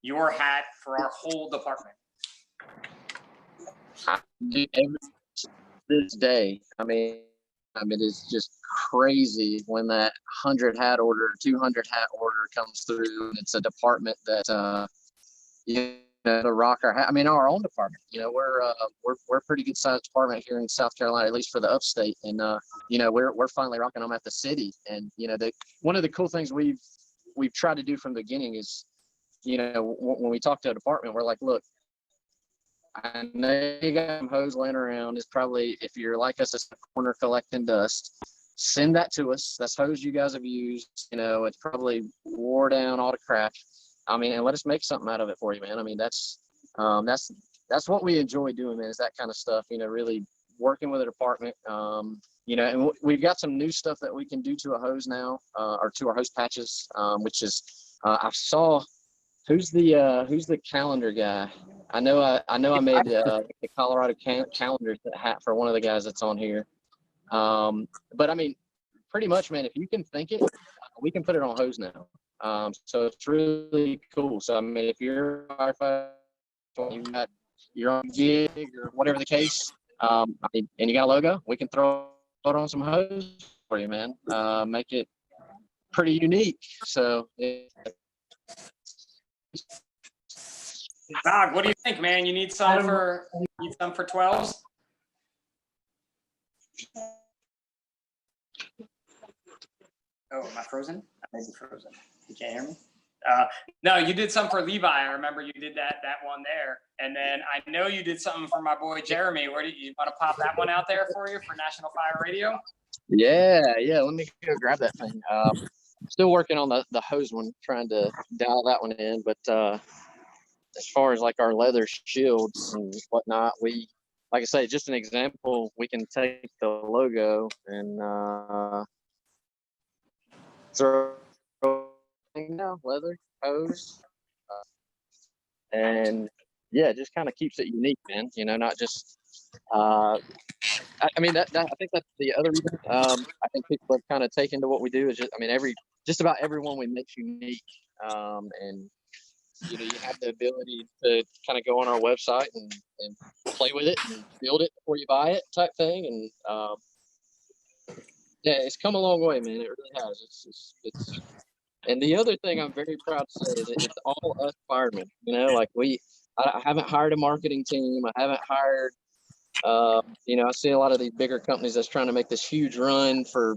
Speaker 1: your hat for our whole department"?
Speaker 4: Every this day, I mean, it's just crazy when that 100 hat order, 200 hat order comes through, and it's a department that you know, to rock our hat. I mean, our own department. You know, we're a pretty good sized department here in South Carolina, at least for the upstate, and you know, we're finally rocking them at the city. And you know, one of the cool things we've tried to do from the beginning is, you know, when we talk to a department, we're like, look, I know you got some hose laying around. It's probably, if you're like us, it's a corner collecting dust. Send that to us. That's hose you guys have used. You know, it's probably wore down, all the crap. I mean, and let us make something out of it for you, man. I mean, that's what we enjoy doing, man, is that kind of stuff. You know, really working with a department. You know, and we've got some new stuff that we can do to a hose now, or to our hose patches, which is, I saw. Who's the calendar guy? I know I made the Colorado calendar hat for one of the guys that's on here. But I mean, pretty much, man, if you can think it, we can put it on hose now. So it's really cool. So I mean, if you're a firefighter, you got your own gig or whatever the case, I mean, and you got a logo, we can throw it on some hose for you, man. Make it pretty unique. So.
Speaker 1: Nog, what do you think, man? You need some for 12s? Oh, am I frozen? I may be frozen. You can't hear me? No, you did some for Levi. I remember you did that one there. And then I know you did something for my boy Jeremy. Where do you want to pop that one out there for you for National Fire Radio?
Speaker 4: Yeah. Let me go grab that thing. Still working on the hose one, trying to dial that one in. But as far as like our leather shields and whatnot, we, like I say, just an example, we can take the logo and throw, you know, leather hose, and yeah, it just kind of keeps it unique, man. You know, not just. I mean, that I think that's the other reason. I think people have kind of taken to what we do is just, I mean, just about everyone we make unique, and you know, you have the ability to kind of go on our website and play with it and build it before you buy it, type thing. And yeah, it's come a long way, man. It really has. It's. And the other thing I'm very proud to say is it's all us firemen. You know, like I haven't hired a marketing team. I haven't hired. You know, I see a lot of these bigger companies that's trying to make this huge run for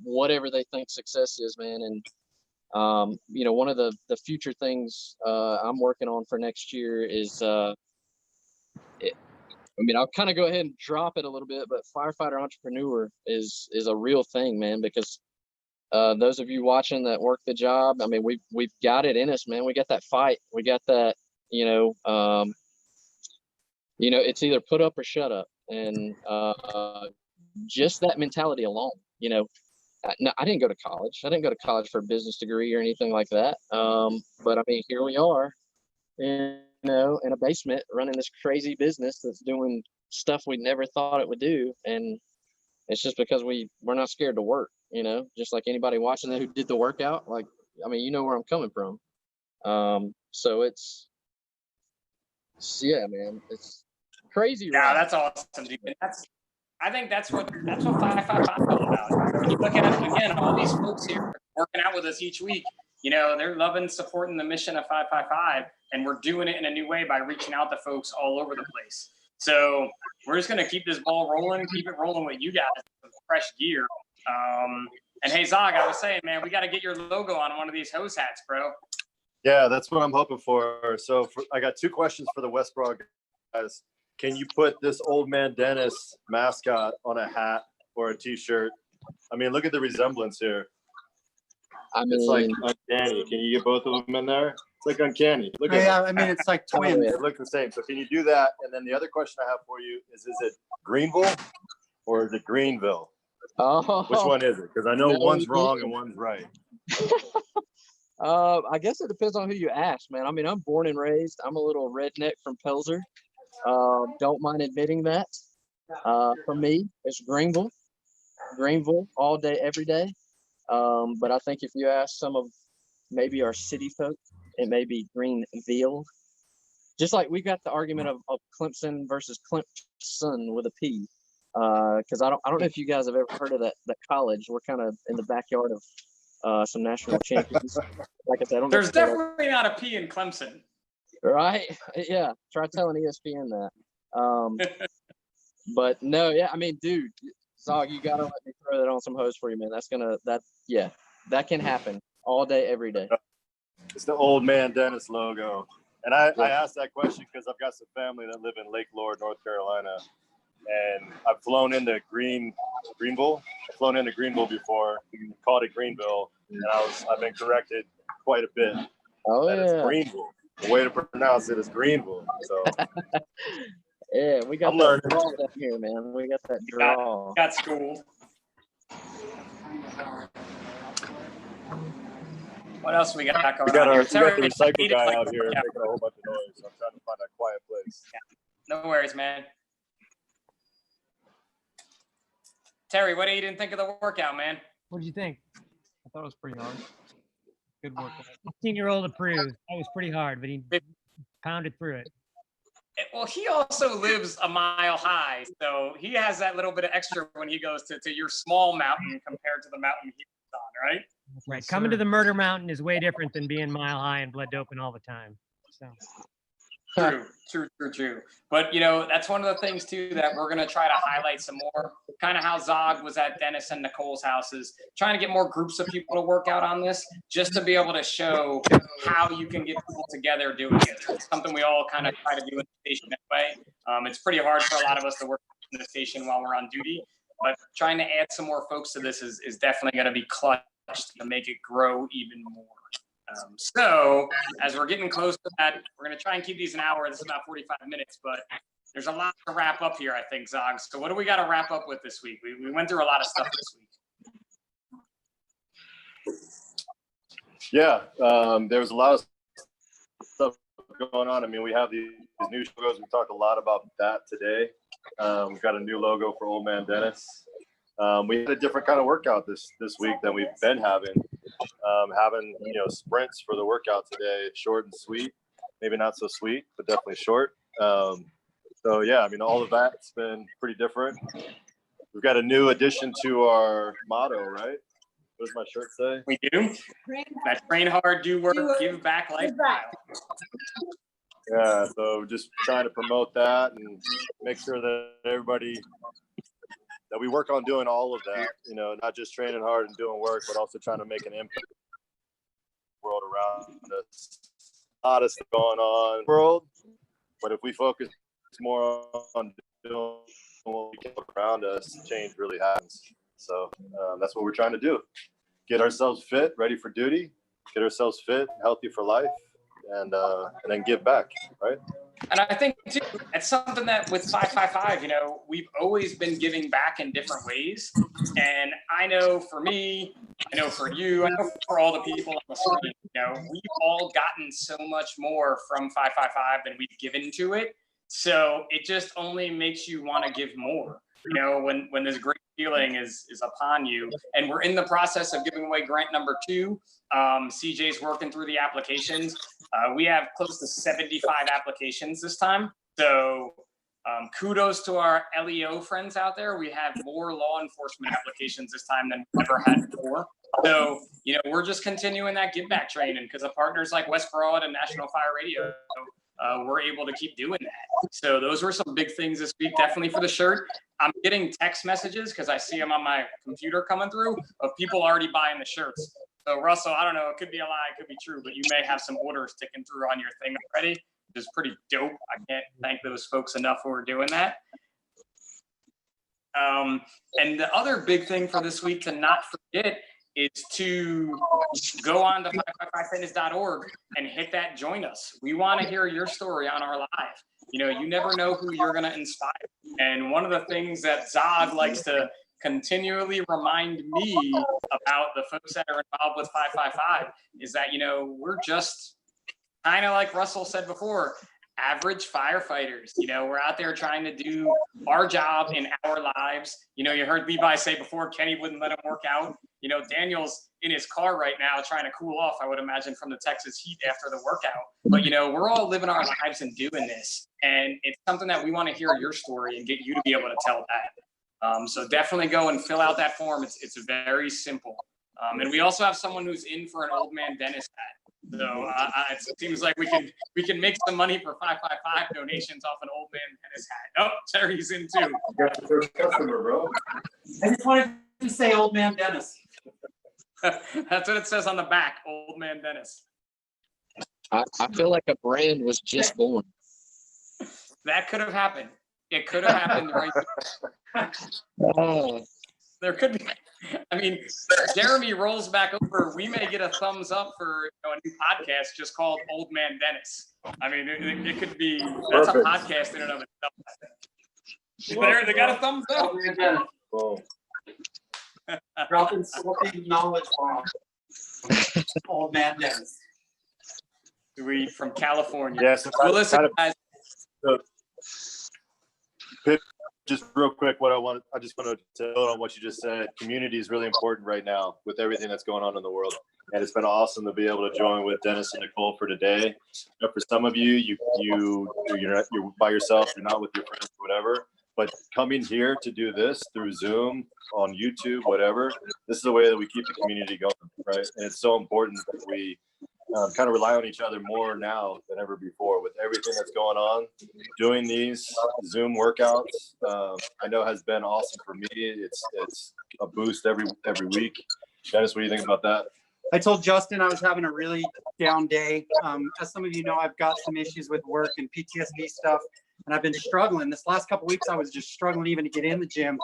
Speaker 4: whatever they think success is, man. And you know, one of the future things I'm working on for next year is, I mean, I'll kind of go ahead and drop it a little bit, but firefighter entrepreneur is a real thing, man, because those of you watching that work the job, I mean, we've got it in us, man. We got that fight. We got that, you know, you know, it's either put up or shut up. And just that mentality alone, you know, no, I didn't go to college. I didn't go to college for a business degree or anything like that. But I mean, here we are, you know, in a basement running this crazy business that's doing stuff we never thought it would do. And it's just because we're not scared to work, you know, just like anybody watching that who did the workout. Like, I mean, you know where I'm coming from. So yeah, man, it's crazy.
Speaker 1: Yeah,
Speaker 4: ride.
Speaker 1: that's awesome, dude. And I think that's what 555 is all about. When you look at it again, all these folks here working out with us each week, you know, they're loving supporting the mission of 555, and we're doing it in a new way by reaching out to folks all over the place. So we're just gonna keep this ball rolling, keep it rolling with you guys with fresh gear. And hey, Zog, I was saying, man, we got to get your logo on one of these hose hats, bro.
Speaker 5: Yeah, that's what I'm hoping for. So I got 2 questions for the Westboro guys. Can you put this Old Man Dennis mascot on a hat or a t-shirt? I mean, look at the resemblance here.
Speaker 4: I mean,
Speaker 5: It's like uncanny. Can you get both of them in there? It's like uncanny. Look at
Speaker 7: Yeah,
Speaker 5: it.
Speaker 7: I mean, it's like twins.
Speaker 5: They look the same. So can you do that? And then the other question I have for you is it Greenville or is it Greenville?
Speaker 4: oh,
Speaker 5: Which one is it? Because I know
Speaker 4: No,
Speaker 5: one's wrong and one's right.
Speaker 4: I guess it depends on who you ask, man. I mean, I'm born and raised. I'm a little redneck from Pelzer. Don't mind admitting that. For me, it's Greenville all day, every day. But I think if you ask some of maybe our city folk, it may be Greenville. Just like we got the argument of Clemson versus Clemson with a P. Because I don't know if you guys have ever heard of that college. We're kind of in the backyard of some national champions. Like I said, I don't know
Speaker 1: There's definitely not a P in Clemson.
Speaker 4: right? Yeah, try telling ESPN that. But no, yeah, I mean, dude, Zog, you gotta let me throw that on some hose for you, man. That can happen all day, every day.
Speaker 5: It's the Old Man Dennis logo. And I asked that question because I've got some family that live in Lake Lord, North Carolina. And I've flown into Greenville. I've flown into Greenville before, called it Greenville, and I've been corrected quite a bit.
Speaker 4: Oh
Speaker 5: that
Speaker 4: yeah,
Speaker 5: it's Greenville. The way to pronounce it is Greenville. So
Speaker 4: yeah, we got
Speaker 5: I'm
Speaker 4: that
Speaker 5: learning.
Speaker 4: draw down here, man. We got that draw.
Speaker 1: Got schooled. What else we got going
Speaker 5: We got
Speaker 1: on
Speaker 5: our
Speaker 1: here?
Speaker 5: the recycle guy out here making a whole bunch of noise. So I'm trying to find a quiet place.
Speaker 1: No worries, man. Terry, what do you didn't think of the workout, man?
Speaker 11: What did you think? I thought it was pretty hard. Good work. 15-year-old approved. That was pretty hard, but he pounded through it.
Speaker 1: Well, he also lives a mile high, so he has that little bit of extra when he goes to your small mountain compared to the mountain he's on, right?
Speaker 11: Right. Coming to the murder mountain is way different than being mile high and blood doping all the time. So.
Speaker 1: True. But, you know, that's one of the things, too, that we're going to try to highlight some more. Kind of how Zog was at Dennis and Nicole's houses, trying to get more groups of people to work out on this, just to be able to show how you can get people together doing it. It's something we all kind of try to do in the station anyway. It's pretty hard for a lot of us to work in the station while we're on duty, but trying to add some more folks to this is definitely going to be clutch to make it grow even more. So as we're getting close to that, we're going to try and keep these an hour. This is about 45 minutes, but there's a lot to wrap up here, I think, Zog. So what do we got to wrap up with this week? We went through a lot of stuff this week.
Speaker 5: Yeah, there's a lot of stuff going on. I mean, we have these new logos. We talked a lot about that today. We've got a new logo for Old Man Dennis. We had a different kind of workout this week than we've been having. Having, you know, sprints for the workout today, short and sweet, maybe not so sweet, but definitely short. So yeah, I mean, all of that's been pretty different. We've got a new addition to our motto, right? What does my shirt say?
Speaker 1: We do. That train hard, do work, give back lifestyle.
Speaker 5: Yeah, so just trying to promote that and make sure that everybody, that we work on doing all of that, you know, not just training hard and doing work, but also trying to make an impact in the world around us. A lot of stuff going on in the world, but if we focus more on doing what we can around us, change really happens. So that's what we're trying to do. Get ourselves fit, ready for duty, get ourselves fit, healthy for life, and then give back, right?
Speaker 1: And I think too, it's something that with 555, you know, we've always been giving back in different ways. And I know for me, I know for you, I know for all the people on the screen, you know, we've all gotten so much more from 555 than we've given to it. So it just only makes you want to give more, you know, when this great feeling is upon you. And we're in the process of giving away grant number 2. CJ's working through the applications. We have close to 75 applications this time. So kudos to our LEO friends out there. We have more law enforcement applications this time than we've ever had before. So, you know, we're just continuing that give back training because of partners like West Broad and National Fire Radio. We're able to keep doing that. So those were some big things this week, definitely for the shirt. I'm getting text messages because I see them on my computer coming through of people already buying the shirts. So Russell, I don't know, it could be a lie, it could be true, but you may have some orders ticking through on your thing already, which is pretty dope. I can't thank those folks enough who are doing that. And the other big thing for this week to not forget is to go on to 555fitness.org and hit that join us. We want to hear your story on our live. You know, you never know who you're going to inspire. And one of the things that Zod likes to continually remind me about the folks that are involved with 555 is that, you know, we're just kind of like Russell said before, average firefighters. You know, we're out there trying to do our job in our lives. You know, you heard Levi say before Kenny wouldn't let him work out. You know, Daniel's in his car right now trying to cool off, I would imagine, from the Texas heat after the workout. But, you know, we're all living our lives and doing this. And it's something that we want to hear your story and get you to be able to tell that. So definitely go and fill out that form. It's very simple. And we also have someone who's in for an old man Dennis hat. So it seems like we can make some money for 555 donations off an old man Dennis hat. Oh, Terry's in too.
Speaker 5: Got the first customer, bro.
Speaker 7: I just wanted to say old man Dennis.
Speaker 1: That's what it says on the back, old man Dennis.
Speaker 4: I feel like a brand was just born.
Speaker 1: That could have happened. It could have happened right there. There could be. I mean, Jeremy rolls back over. We may get a thumbs up for a new podcast just called Old Man Dennis. I mean, it could be. That's a podcast in and of itself. There, they got a thumbs up.
Speaker 5: Whoa.
Speaker 7: Dropping salty knowledge bomb. Old man Dennis.
Speaker 1: Sweet, from California.
Speaker 5: Yes.
Speaker 1: Well, listen, guys.
Speaker 5: Just real quick, I just wanted to build on what you just said. Community is really important right now with everything that's going on in the world. And it's been awesome to be able to join with Dennis and Nicole for today. You know, for some of you're by yourself, you're not with your friends or whatever. But coming here to do this through Zoom, on YouTube, whatever, this is the way that we keep the community going, right? And it's so important that we kind of rely on each other more now than ever before with everything that's going on. Doing these Zoom workouts, I know has been awesome for me. It's a boost every week. Dennis, what do you think about that?
Speaker 7: I told Justin I was having a really down day. As some of you know, I've got some issues with work and PTSD stuff, and I've been struggling. This last couple of weeks, I was just struggling even to get in the gym.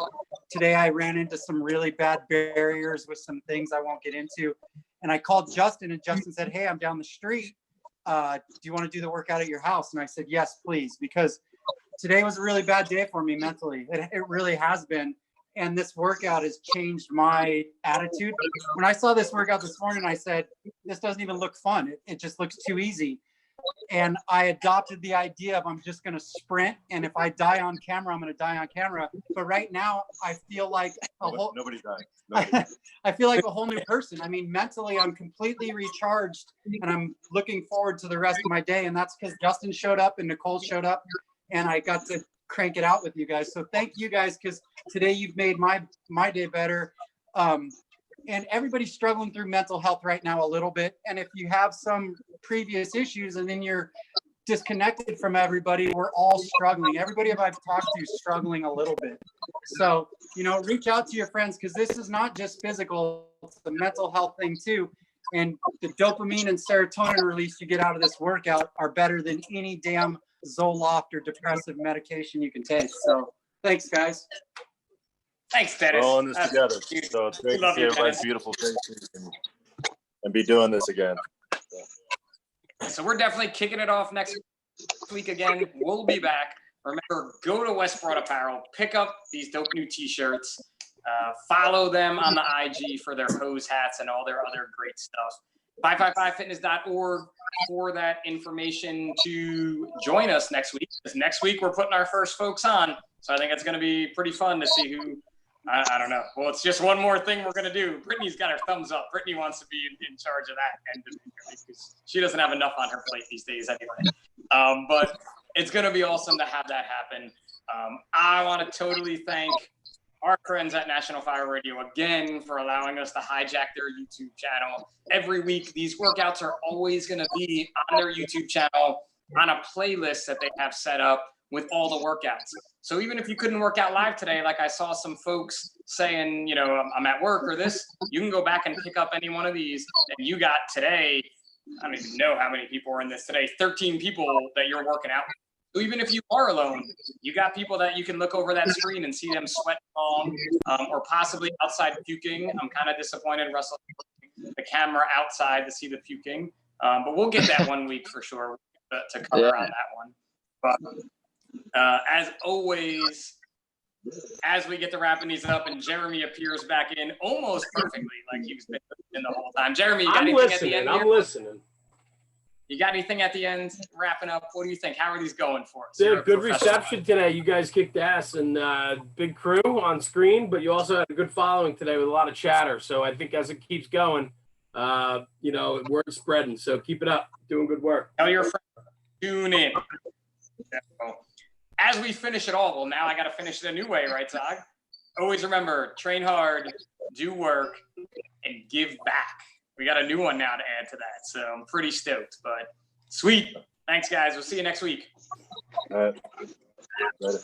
Speaker 7: Today, I ran into some really bad barriers with some things I won't get into. And I called Justin, and Justin said, "Hey, I'm down the street. Do you want to do the workout at your house?" And I said, "Yes, please," because today was a really bad day for me mentally. It really has been. And this workout has changed my attitude. When I saw this workout this morning, I said, this doesn't even look fun. It just looks too easy. And I adopted the idea of I'm just going to sprint. And if I die on camera, I'm going to die on camera. But right now, I feel like
Speaker 5: nobody's dying.
Speaker 7: I feel like a whole new person. I mean, mentally, I'm completely recharged and I'm looking forward to the rest of my day. And that's because Justin showed up and Nicole showed up and I got to crank it out with you guys. So thank you guys, because today you've made my day better. And everybody's struggling through mental health right now a little bit. And if you have some previous issues and then you're disconnected from everybody, we're all struggling. Everybody I've talked to is struggling a little bit. So, reach out to your friends, because this is not just physical, it's a mental health thing too. And the dopamine and serotonin release you get out of this workout are better than any damn Zoloft or depressive medication you can take. So thanks, guys.
Speaker 1: Thanks, Dennis.
Speaker 5: We're all in this together. So it's great to see everybody's beautiful faces and be doing this again.
Speaker 1: So we're definitely kicking it off next week again. We'll be back. Remember, go to Westbrook Apparel, pick up these dope new t-shirts, follow them on the IG for their hose hats and all their other great stuff. 555fitness.org for that information to join us next week. Because next week we're putting our first folks on. So I think it's going to be pretty fun to see who, I don't know. Well, it's just one more thing we're going to do. Brittany's got her thumbs up. Brittany wants to be in charge of that end of it because she doesn't have enough on her plate these days anyway. But it's going to be awesome to have that happen. I want to totally thank our friends at National Fire Radio again for allowing us to hijack their YouTube channel. Every week, these workouts are always going to be on their YouTube channel on a playlist that they have set up with all the workouts. So even if you couldn't work out live today, like I saw some folks saying, you know, I'm at work or this, you can go back and pick up any one of these. And you got today, I don't even know how many people are in this today, 13 people that you're working out with. So even if you are alone, you got people that you can look over that screen and see them sweating along, or possibly outside puking. I'm kind of disappointed, Russell, the camera outside to see the puking. But we'll get that one week for sure to cover on that one. But as always, as we get to wrapping these up and Jeremy appears back in almost perfectly, like he's been in the whole time. Jeremy, you got anything at the end here?
Speaker 2: I'm listening.
Speaker 1: You got anything at the end? Wrapping up, what do you think? How are these going for us?
Speaker 2: Yeah, good reception today. You guys kicked ass and big crew on screen, but you also had a good following today with a lot of chatter. So I think as it keeps going, you know, word's spreading. So keep it up. Doing good work.
Speaker 1: Tell your friends. Tune in. As we finish it all, well, now I got to finish it a new way, right, Zog? Always remember, train hard, do work, and give back. We got a new one now to add to that, so I'm pretty stoked. But sweet. Thanks, guys. We'll see you next week.
Speaker 5: All right. Later.